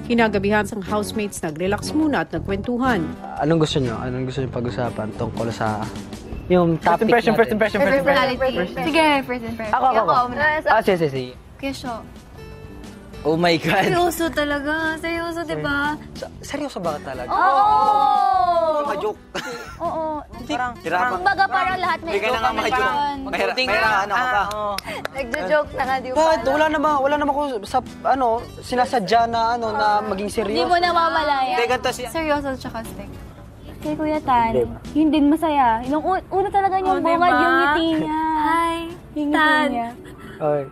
Kinagabihan sang housemates nag-relax muna at nagkwentuhan. Anong gusto nyo? Anong gusto nyo pag-usapan tungkol sa yung topic First impression. Sige, first impression. Ako. Sige. Kesyo. Oh my God. Seryoso talaga. Seryoso, di ba? Seryoso ba talaga? Oo! Joke. Oo. Hirapan. Kumbaga parang lahat may Hindi ka na nga maka-joke. Mahirap ano ka pa. Nagjo-joke na nga, di ba? Bakit? Wala naman ko sa, sinasadya na, na maging seryoso. Hindi mo namamalaya. Hindi, ganito siya. Seryoso tsaka stick. Kay Kuya Tan, yun din masaya. Yung una talaga niyang bungad, yung ngiti niya. Hi, yung ngiti niya. Okay.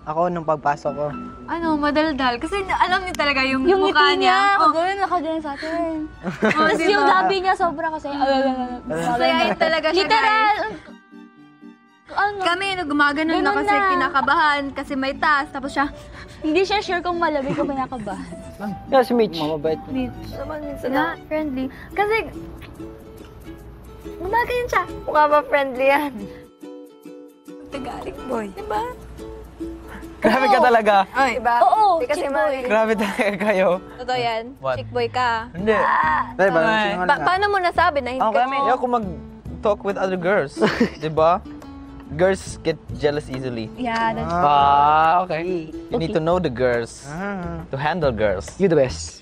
Ako, nung pagpasok ko. Ano, madaldal. Kasi alam niya talaga yung mukha niya. Yung ngiti niya, nakagano'n sa atin. Tapos yung labi niya, sobra kasi. Masayain talaga siya, literal. guys. Kami, gumaganon na kasi kinakabahan kasi may taas. Tapos siya, Hindi siya sure kung malamig o pinakabahan. Yeah, si Mitch. Mababait. naman minsan na friendly. Kasi, gumaganon siya. Mukha ba friendly yan? Tagalog boy. Diba? Grabe ka talaga. Ay, diba? Oo, Hindi kasi chick boy. Grabe talaga kayo. Totoo yan. What? Chick boy ka. Hindi. Paano mo nasabi na hindi Ako ka? kami. Ayoko mag-talk with other girls. Diba? Girls get jealous easily. Yeah, that's Okay. You need to know the girls. To handle girls. You the best.